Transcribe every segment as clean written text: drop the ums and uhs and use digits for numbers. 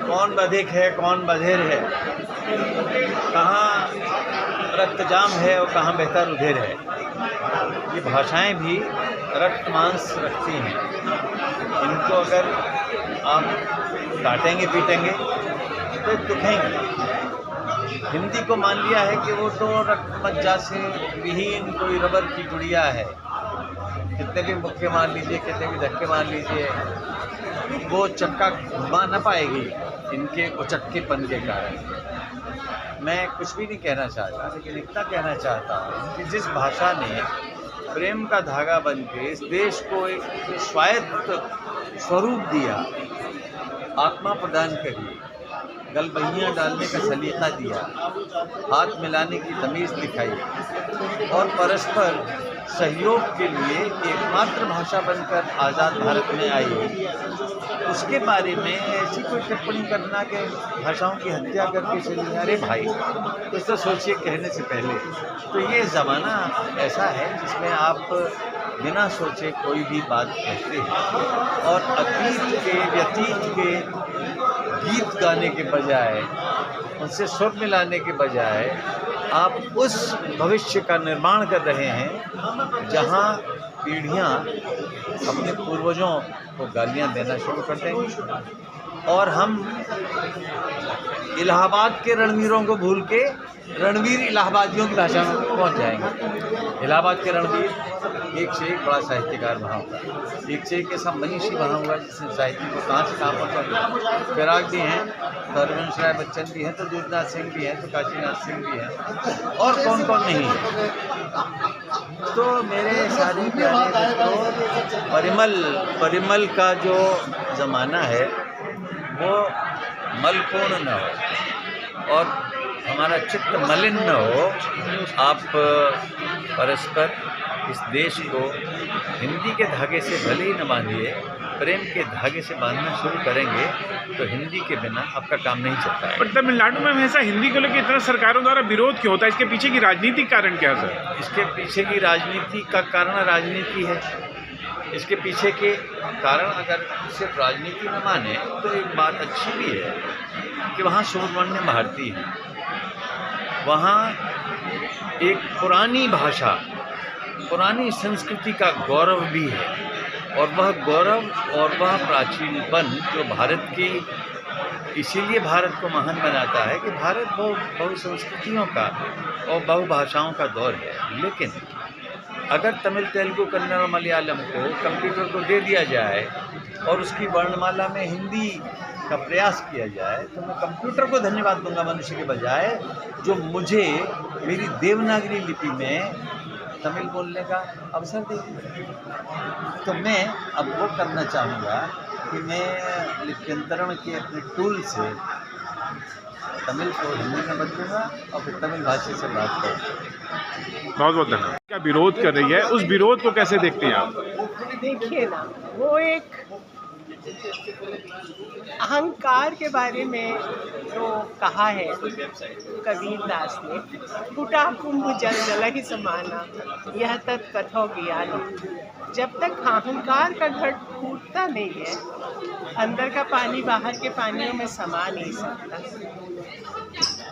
कौन बधिक है, कौन बधिर है, कहाँ रक्तजाम है और कहाँ बेहतर उधेर है। ये भाषाएं भी रक्त मांस रखती हैं। इनको अगर आप काटेंगे पीटेंगे तो दुखेंगे। हिंदी को मान लिया है कि वो तो रक्त मज्जा से विहीन कोई रबर की गुड़िया है। कितने भी मुक्के मार लीजिए, कितने भी धक्के मार लीजिए, वो चक्का घुमा ना पाएगी इनके उचक्केपन के कारण। मैं कुछ भी नहीं कहना चाहता, लेकिन इतना कहना चाहता हूँ कि जिस भाषा ने प्रेम का धागा बन के इस देश को एक स्वायत्त स्वरूप दिया, आत्मा प्रदान करी, गलबहियाँ डालने का सलीका दिया, हाथ मिलाने की तमीज़ दिखाई और परस्पर सहयोग के लिए एकमात्र भाषा बनकर आज़ाद भारत में आई, उसके बारे में ऐसी कोई टिप्पणी करना कि भाषाओं की हत्या करके चली, अरे भाई कुछ तो सोचिए कहने से पहले। तो ये ज़माना ऐसा है जिसमें आप बिना सोचे कोई भी बात कहते हैं और अतीत के व्यतीत के गीत गाने के बजाय, उनसे सुर मिलाने के बजाय आप उस भविष्य का निर्माण कर रहे हैं जहां पीढ़ियां अपने पूर्वजों को गालियां देना शुरू कर देंगी और हम इलाहाबाद के रणवीरों को भूल के रणवीर इलाहाबादियों की भाषा में पहुंच जाएंगे। इलाहाबाद के रणवीर एक से एक बड़ा साहित्यकार वहाँ होगा, एक से एक ऐसा मनीषी वहाँ हुआ जिसने साहित्य को कहाँ से कहाँ पहुँचा दिया। फिराक भी हैं, तो हरवंश राय बच्चन भी हैं, तो दूधनाथ सिंह भी हैं, तो काशीनाथ सिंह भी हैं, और कौन कौन नहीं है। तो मेरे सारे प्यारे दोस्तों, परिमल का जो ज़माना है वो मलपूर्ण न हो और हमारा चित्त मलिन न हो। आप परस्पर इस देश को हिंदी के धागे से भले ही न बांधिए, प्रेम के धागे से बांधना शुरू करेंगे तो हिंदी के बिना आपका काम नहीं चलता है। पर तमिलनाडु में हमेशा हिंदी को लेकर इतना सरकारों द्वारा विरोध क्यों होता है? इसके पीछे की राजनीतिक कारण क्या है सर? इसके पीछे की राजनीति का कारण राजनीति है। इसके पीछे के कारण अगर सिर्फ राजनीति न माने तो एक बात अच्छी भी है कि वहाँ सुब्रमण्य भारती हैं, वहाँ एक पुरानी भाषा, पुरानी संस्कृति का गौरव भी है और वह गौरव और वह प्राचीनपन जो भारत की, इसीलिए भारत को महान बनाता है कि भारत बहु संस्कृतियों का और बहुभाषाओं का दौर है। लेकिन अगर तमिल, तेलुगु, कन्नड़ और मलयालम को कंप्यूटर को दे दिया जाए और उसकी वर्णमाला में हिंदी का प्रयास किया जाए तो मैं कंप्यूटर को धन्यवाद दूंगा मनुष्य के बजाय, जो मुझे मेरी देवनागरी लिपि में तमिल बोलने का अवसर देगी। तो मैं अब वो करना चाहूँगा कि मैं लिप्यंतरण के अपने टूल से तमिल को हिंदी में बदलूँगा और फिर तमिल भाषा से बात करूँगा। बहुत बहुत धन्यवाद। क्या विरोध कर रही है, उस विरोध को कैसे देखते हैं आप? देखिए ना, वो एक अहंकार के बारे में जो कहा है कबीरदास ने, फूटा कुंभ जल जल ही समाना, यह तत् कथो ज्ञान। जब तक अहंकार का घट फूटता नहीं है, अंदर का पानी बाहर के पानियों में समा नहीं सकता।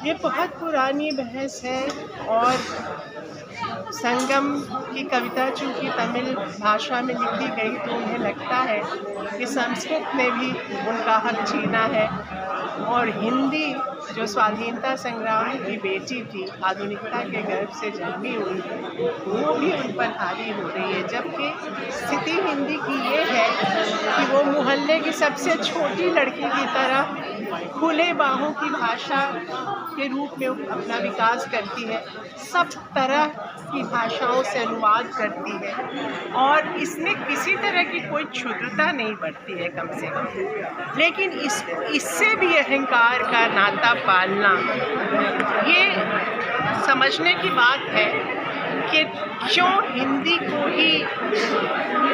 ये बहुत पुरानी बहस है और संगम की कविता चूँकि तमिल भाषा में लिखी गई तो उन्हें लगता है कि संस्कृत ने भी उनका हक छीना है और हिंदी जो स्वाधीनता संग्राम की बेटी थी, आधुनिकता के गर्भ से जन्मी हुई, वो भी उन पर हावी हो रही है। जबकि स्थिति हिंदी की ये है कि वो मोहल्ले की सबसे छोटी लड़की की तरह खुले बाहों की भाषा के रूप में अपना विकास करती है, सब तरह की भाषाओं से अनुवाद करती है और इसमें किसी तरह की कोई क्षुद्रता नहीं बढ़ती है कम से कम। लेकिन इससे भी अहंकार का नाता पालना, ये समझने की बात है कि क्यों हिंदी को ही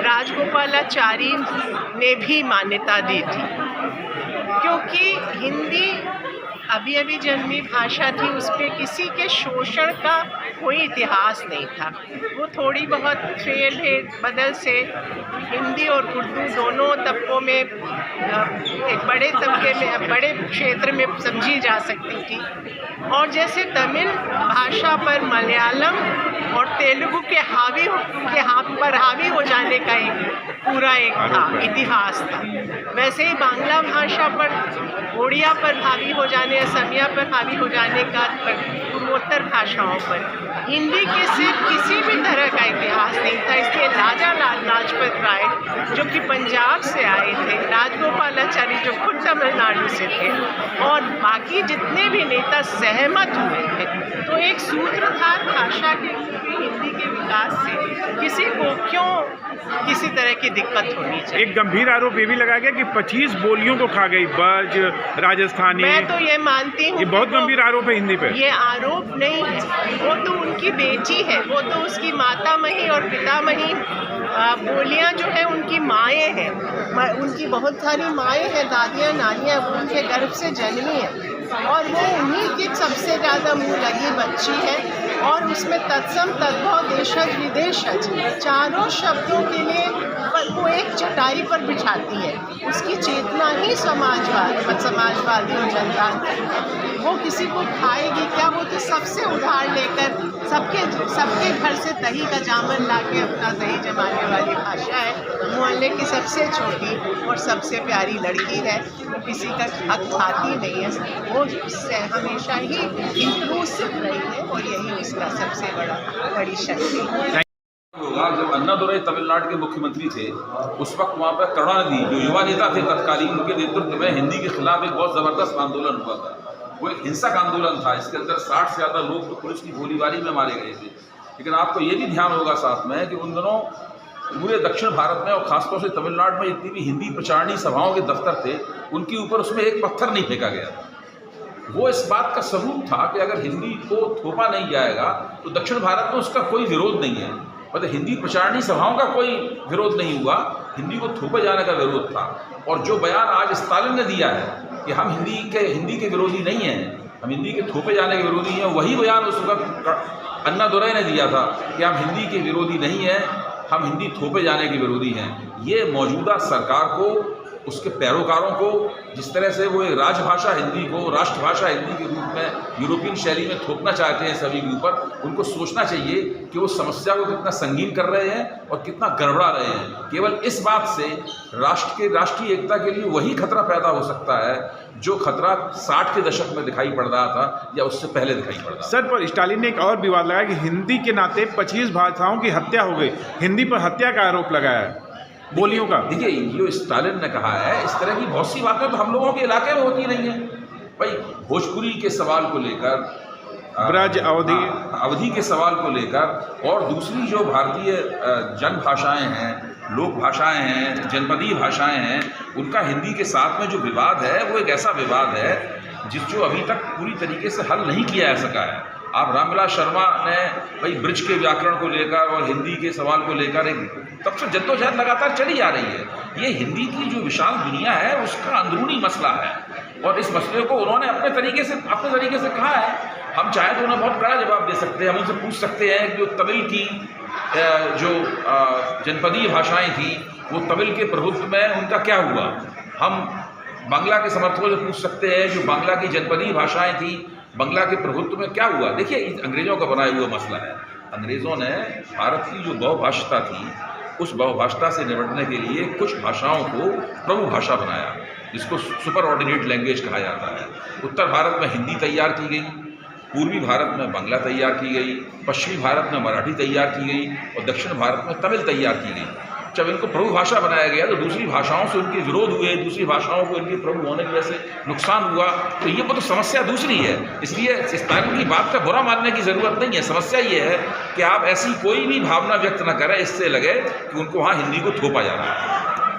राजगोपालाचारी ने भी मान्यता दी थी, क्योंकि हिंदी अभी अभी जन्मी भाषा थी, उस पर किसी के शोषण का कोई इतिहास नहीं था। वो थोड़ी बहुत फेर बदल से हिंदी और उर्दू दोनों तबकों में एक बड़े तबके में, बड़े क्षेत्र में समझी जा सकती थी। और जैसे तमिल भाषा पर मलयालम और तेलुगु के हावी हो जाने का एक पूरा एक था इतिहास था, वैसे ही बांग्ला भाषा पर, ओडिया पर हावी हो जाने, असमिया पर हावी हो जाने का पूर्वोत्तर भाषाओं पर हिंदी के सिर्फ किसी भी तरह का इतिहास नहीं था। इसलिए राजा लाजपत राय जो कि पंजाब से आए थे, राजगोपालाचारी जो खुद तमिलनाडु से थे, और बाकी जितने भी नेता सहमत हुए थे, तो एक सूत्रधार भाषा के हिंदी के विकास से किसी को क्यों किसी तरह की दिक्कत होनी चाहिए। एक गंभीर आरोप ये भी लगा गया कि 25 बोलियों को खा गई, ब्रज, राजस्थानी। मैं तो ये मानती हूँ, ये बहुत गंभीर आरोप है हिंदी पे। ये आरोप नहीं है, वो तो उनकी बेटी है, वो तो उसकी मातामही और पितामही बोलियां जो है उनकी माएँ हैं, उनकी बहुत सारी माएँ हैं, दादियाँ नानियाँ, वो उनके गर्भ से जन्मी है और वो उन्हीं की सबसे ज़्यादा मुँह लगी बच्ची है। और उसमें तत्सम तद्भव देशज विदेशज चारों शब्दों के लिए वो एक चटाई पर बिछाती है। उसकी चेतना ही समाजवादी और जनतांत्रिक। वो किसी को खाएगी क्या? वो तो सबसे उधार लेकर सबके घर से दही का जामन ला के अपना दही जमाने वाली भाषा है। मोहल्ले की सबसे छोटी और सबसे प्यारी लड़की है, वो किसी का हक खाती नहीं है, वो हमेशा ही इंक्लूसिव रही है और यही उसका सबसे बड़ी शक्ति है। होगा जब अन्नादुरई तमिलनाडु के मुख्यमंत्री थे, उस वक्त वहाँ पर करुणानिधि जो युवा नेता थे तत्कालीन, उनके नेतृत्व में हिंदी के खिलाफ एक बहुत ज़बरदस्त आंदोलन हुआ था। वो एक हिंसक आंदोलन था, इसके अंदर 60 से ज़्यादा लोग तो पुलिस की गोलीबारी में मारे गए थे। लेकिन आपको ये भी ध्यान होगा साथ में कि उन दिनों पूरे दक्षिण भारत में और खासतौर से तमिलनाडु में जितनी भी हिंदी प्रचारणी सभाओं के दफ्तर थे, उनके ऊपर उसमें एक पत्थर नहीं फेंका गया था। वो इस बात का सबूत था कि अगर हिंदी को थोपा नहीं जाएगा तो दक्षिण भारत में उसका कोई विरोध नहीं है। मतलब हिंदी प्रचारणी सभाओं का कोई विरोध नहीं हुआ, हिंदी को थोपे जाने का विरोध था। और जो बयान आज स्टालिन ने दिया है कि हम हिंदी के विरोधी नहीं हैं, हम हिंदी के थोपे जाने के विरोधी हैं, वही बयान उस वक्त अन्नादुरई ने दिया था कि हम हिंदी के विरोधी नहीं हैं, हम हिंदी थोपे जाने के विरोधी हैं। ये मौजूदा सरकार को, उसके पैरोकारों को, जिस तरह से वो एक राजभाषा हिंदी को राष्ट्रभाषा हिंदी के रूप में यूरोपियन शैली में थोपना चाहते हैं सभी के ऊपर, उनको सोचना चाहिए कि वो समस्या को कितना संगीन कर रहे हैं और कितना गड़बड़ा रहे हैं। केवल इस बात से राष्ट्रीय एकता के लिए वही खतरा पैदा हो सकता है जो खतरा 60 के दशक में दिखाई पड़ रहा था या उससे पहले दिखाई पड़ रहा था। सर, पर स्टालिन ने एक और विवाद लगाया कि हिंदी के नाते 25 भाषाओं की हत्या हो गई, हिंदी पर हत्या का आरोप लगाया है बोलियों का। देखिए, जो स्टालिन ने कहा है, इस तरह की बहुत सी बातें तो हम लोगों के इलाके में होती नहीं है भाई। भोजपुरी के सवाल को लेकर, ब्रज, अवधि के सवाल को लेकर, और दूसरी जो भारतीय जन भाषाएं हैं, लोक भाषाएं हैं, जनपदीय भाषाएं हैं, उनका हिंदी के साथ में जो विवाद है वो एक ऐसा विवाद है जो अभी तक पूरी तरीके से हल नहीं किया जा सका है। आप रामविलास शर्मा ने भाई ब्रिज के व्याकरण को लेकर और हिंदी के सवाल को लेकर एक तब से जद्दोजहद लगातार चली आ रही है। ये हिंदी की जो विशाल दुनिया है उसका अंदरूनी मसला है और इस मसले को उन्होंने अपने तरीके से कहा है। हम चाहे तो उन्हें बहुत कड़ा जवाब दे सकते हैं, हम उनसे पूछ सकते हैं कि तमिल की जो जनपदीय भाषाएं थी वो तमिल के प्रभुत्व में उनका क्या हुआ। हम बांग्ला के समर्थकों से पूछ सकते हैं जो बांग्ला की जनपदीय भाषाएं थी, बांग्ला के प्रभुत्व में क्या हुआ। देखिए, अंग्रेज़ों का बनाया हुआ मसला है। अंग्रेज़ों ने भारत की जो बहुभाषिता थी, उस बहुभाषिता से निपटने के लिए कुछ भाषाओं को प्रभु भाषा बनाया, जिसको सुपर ऑर्डिनेट लैंग्वेज कहा जाता है। उत्तर भारत में हिंदी तैयार की गई, पूर्वी भारत में बांग्ला तैयार की गई, पश्चिमी भारत में मराठी तैयार की गई और दक्षिण भारत में तमिल तैयार की गई। जब इनको प्रभु भाषा बनाया गया तो दूसरी भाषाओं से उनके विरोध हुए, दूसरी भाषाओं को इनके प्रभु होने की वजह से नुकसान हुआ। तो ये तो समस्या दूसरी है। इसलिए स्टालिन की बात का बुरा मानने की ज़रूरत नहीं है। समस्या ये है कि आप ऐसी कोई भी भावना व्यक्त न करें इससे लगे कि उनको वहाँ हिंदी को थोपा जा रहा है।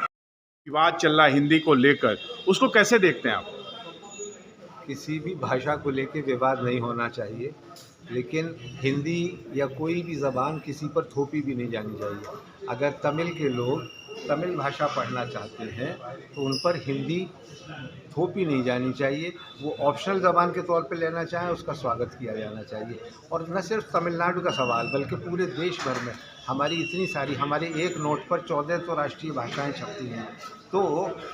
विवाद चल रहा है हिंदी को लेकर, उसको कैसे देखते हैं आप? किसी भी भाषा को लेकर विवाद नहीं होना चाहिए, लेकिन हिंदी या कोई भी ज़बान किसी पर थोपी भी नहीं जानी चाहिए। अगर तमिल के लोग तमिल भाषा पढ़ना चाहते हैं तो उन पर हिंदी थोपी नहीं जानी चाहिए। वो ऑप्शनल ज़बान के तौर पे लेना चाहें, उसका स्वागत किया जाना चाहिए। और न सिर्फ तमिलनाडु का सवाल, बल्कि पूरे देश भर में हमारी इतनी सारी, हमारे एक नोट पर 14 तो राष्ट्रीय भाषाएं छपती हैं, तो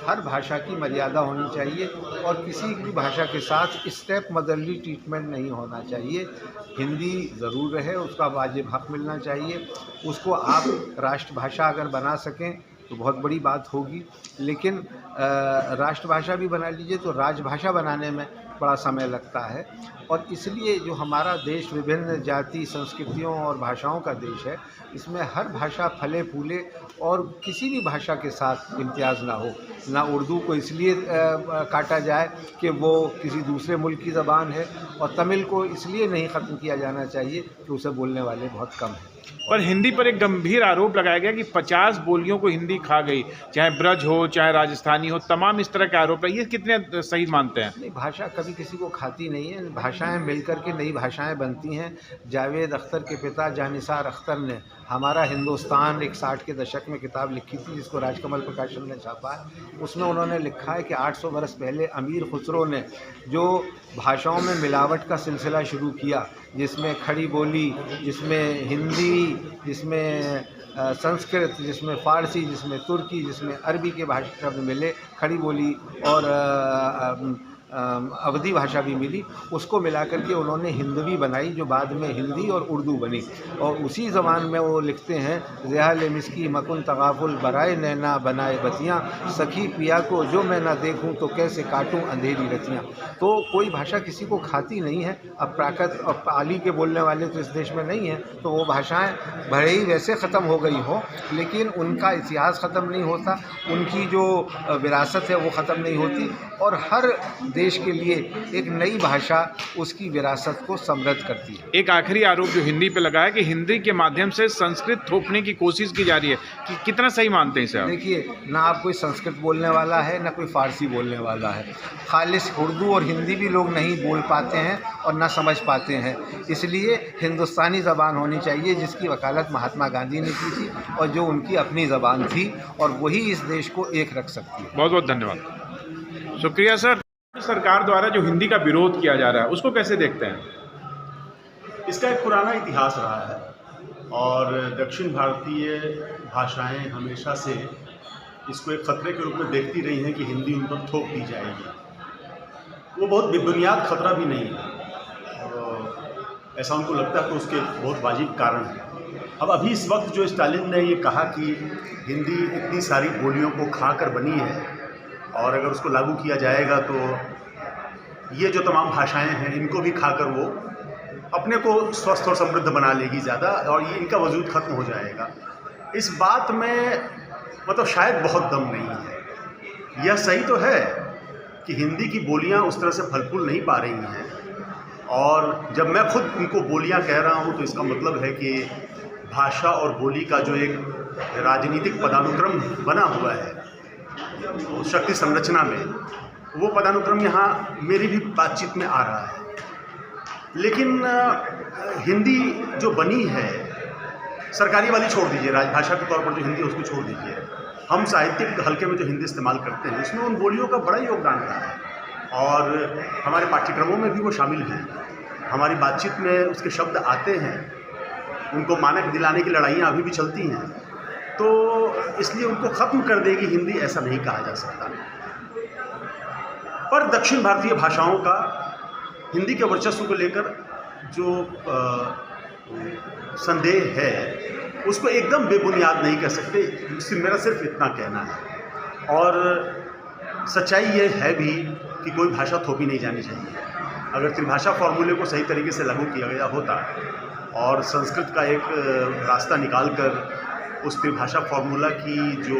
हर भाषा की मर्यादा होनी चाहिए और किसी भी भाषा के साथ स्टेप मदरली ट्रीटमेंट नहीं होना चाहिए। हिंदी ज़रूर रहे, उसका वाजिब हक़ मिलना चाहिए। उसको आप राष्ट्रभाषा अगर बना सकें तो बहुत बड़ी बात होगी, लेकिन राष्ट्रभाषा भी बना लीजिए तो राजभाषा बनाने में बड़ा समय लगता है। और इसलिए जो हमारा देश विभिन्न जाति, संस्कृतियों और भाषाओं का देश है, इसमें हर भाषा फले फूले और किसी भी भाषा के साथ इम्तियाज़ ना हो। ना उर्दू को इसलिए काटा जाए कि वो किसी दूसरे मुल्क की ज़बान है, और तमिल को इसलिए नहीं ख़त्म किया जाना चाहिए कि उसे बोलने वाले बहुत कम हैं। पर हिंदी पर एक गंभीर आरोप लगाया गया कि 50 बोलियों को हिंदी खा गई, चाहे ब्रज हो चाहे राजस्थानी हो, तमाम इस तरह के आरोप है। ये कितने सही मानते हैं? नहीं, भाषा कभी किसी को खाती नहीं है। भाषाएं मिलकर के नई भाषाएं बनती हैं। जावेद अख्तर के पिता जानिसार अख्तर ने हमारा हिंदुस्तान एक 60 के दशक में किताब लिखी थी, जिसको राजकमल प्रकाशन ने छापा है। उसमें उन्होंने लिखा है कि 800 बरस पहले अमीर खुसरो ने जो भाषाओं में मिलावट का सिलसिला शुरू किया, जिसमें खड़ी बोली, जिसमें हिंदी, जिसमें संस्कृत, जिसमें फ़ारसी, जिसमें तुर्की, जिसमें अरबी के भाषा शब्द मिले, खड़ी बोली और अवधी भाषा भी मिली, उसको मिला करके उन्होंने हिंदवी बनाई, जो बाद में हिंदी और उर्दू बनी। और उसी ज़बान में वो लिखते हैं, ज़ियाल मिस्की मकुन तगाफुल बराए नैना बनाए बतियाँ, सखी पिया को जो मैं ना देखूं तो कैसे काटूं अंधेरी रतियाँ। तो कोई भाषा किसी को खाती नहीं है। अब प्राकृत और पाली के बोलने वाले तो इस देश में नहीं हैं, तो वो भाषाएं भले ही वैसे ख़त्म हो गई हो, लेकिन उनका इतिहास ख़त्म नहीं होता, उनकी जो विरासत है वो ख़त्म नहीं होती। और हर देश के लिए एक नई भाषा उसकी विरासत को समृद्ध करती है। एक आखिरी आरोप जो हिंदी पे लगा है कि हिंदी के माध्यम से संस्कृत थोपने की कोशिश की जा रही है, कि कितना सही मानते हैं इसे आप? देखिए, ना आप कोई संस्कृत बोलने वाला है, ना कोई फ़ारसी बोलने वाला है। खालिस उर्दू और हिंदी भी लोग नहीं बोल पाते हैं और ना समझ पाते हैं। इसलिए हिंदुस्तानी ज़बान होनी चाहिए, जिसकी वकालत महात्मा गांधी ने की थी और जो उनकी अपनी ज़बान थी, और वही इस देश को एक रख सकती है। बहुत बहुत धन्यवाद, शुक्रिया सर। सरकार द्वारा जो हिंदी का विरोध किया जा रहा है, उसको कैसे देखते हैं? इसका एक पुराना इतिहास रहा है और दक्षिण भारतीय भाषाएं हमेशा से इसको एक ख़तरे के रूप में देखती रही हैं कि हिंदी उन पर थोप दी जाएगी। वो बहुत बेबुनियाद ख़तरा भी नहीं है, और ऐसा उनको लगता है तो उसके बहुत वाजिब कारण है। अब अभी इस वक्त जो स्टालिन ने ये कहा कि हिंदी इतनी सारी बोलियों को खाकर बनी है, और अगर उसको लागू किया जाएगा तो ये जो तमाम भाषाएं हैं इनको भी खाकर वो अपने को स्वस्थ और समृद्ध बना लेगी ज़्यादा, और ये इनका वजूद ख़त्म हो जाएगा। इस बात में मतलब शायद बहुत दम नहीं है। यह सही तो है कि हिंदी की बोलियां उस तरह से फल फूल नहीं पा रही हैं, और जब मैं खुद उनको बोलियां कह रहा हूं तो इसका मतलब है कि भाषा और बोली का जो एक राजनीतिक पदानुक्रम बना हुआ है शक्ति संरचना में, वो पदानुक्रम यहाँ मेरी भी बातचीत में आ रहा है। लेकिन हिंदी जो बनी है, सरकारी वाली छोड़ दीजिए, राजभाषा के तौर पर जो हिंदी है उसको छोड़ दीजिए, हम साहित्यिक हल्के में जो हिंदी इस्तेमाल करते हैं उसमें उन बोलियों का बड़ा योगदान रहा है, और हमारे पाठ्यक्रमों में भी वो शामिल हैं। हमारी बातचीत में उसके शब्द आते हैं, उनको मानक दिलाने की लड़ाइयाँ अभी भी चलती हैं। तो इसलिए उनको ख़त्म कर देगी हिंदी, ऐसा नहीं कहा जा सकता। पर दक्षिण भारतीय भाषाओं का हिंदी के वर्चस्व को लेकर जो संदेह है उसको एकदम बेबुनियाद नहीं कह सकते, मेरा सिर्फ इतना कहना है। और सच्चाई ये है भी कि कोई भाषा थोपी नहीं जानी चाहिए। अगर त्रिभाषा फॉर्मूले को सही तरीके से लागू किया गया होता और संस्कृत का एक रास्ता निकाल कर उस त्रिभाषा फॉर्मूला की जो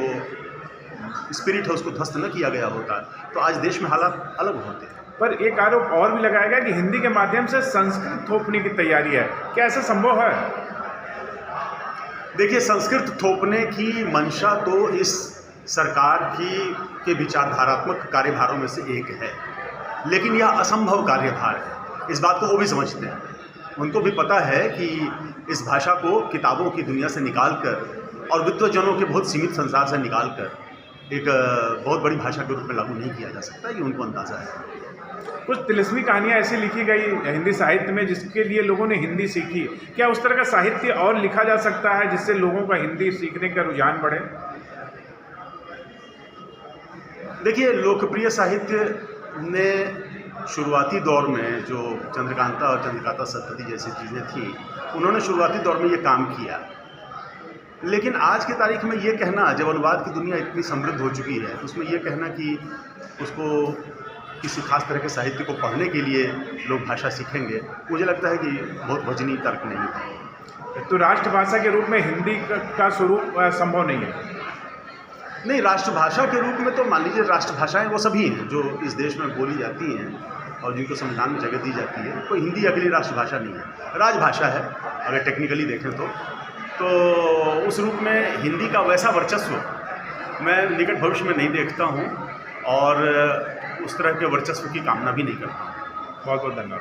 स्पिरिट है उसको ध्वस्त न किया गया होता, तो आज देश में हालात अलग होते हैं। पर एक आरोप और भी लगाया गया कि हिंदी के माध्यम से संस्कृत थोपने की तैयारी है, क्या ऐसा संभव है? देखिए, संस्कृत थोपने की मंशा तो इस सरकार के विचारधारात्मक कार्यभारों में से एक है, लेकिन यह असंभव कार्यभार है। इस बात को वो भी समझते हैं। उनको भी पता है कि इस भाषा को किताबों की दुनिया से निकालकर और विद्वजनों के बहुत सीमित संसार से निकालकर एक बहुत बड़ी भाषा के रूप में लागू नहीं किया जा सकता, ये उनको अंदाज़ा है। कुछ तिलिस्मी कहानियाँ ऐसी लिखी गई हिंदी साहित्य में जिसके लिए लोगों ने हिंदी सीखी। क्या उस तरह का साहित्य और लिखा जा सकता है जिससे लोगों का हिंदी सीखने का रुझान बढ़े? देखिए, लोकप्रिय साहित्य ने शुरुआती दौर में जो चंद्रकांता और चंद्रकांता सतपथी जैसी चीज़ें थी, उन्होंने शुरुआती दौर में ये काम किया। लेकिन आज की तारीख में ये कहना, जब अनुवाद की दुनिया इतनी समृद्ध हो चुकी है, तो उसमें ये कहना कि उसको किसी खास तरह के साहित्य को पढ़ने के लिए लोग भाषा सीखेंगे, मुझे लगता है कि बहुत वजनी तर्क नहीं है। तो राष्ट्रभाषा के रूप में हिंदी का स्वरूप संभव नहीं है? नहीं, राष्ट्रभाषा के रूप में तो मान लीजिए राष्ट्रभाषाएं वो सभी हैं जो इस देश में बोली जाती हैं और जिनको संविधान में जगह दी जाती है। कोई हिंदी अकेली राष्ट्रभाषा नहीं है, राजभाषा है अगर टेक्निकली देखें तो उस रूप में हिंदी का वैसा वर्चस्व मैं निकट भविष्य में नहीं देखता हूँ और उस तरह के वर्चस्व की कामना भी नहीं करता हूँ। बहुत बहुत धन्यवाद।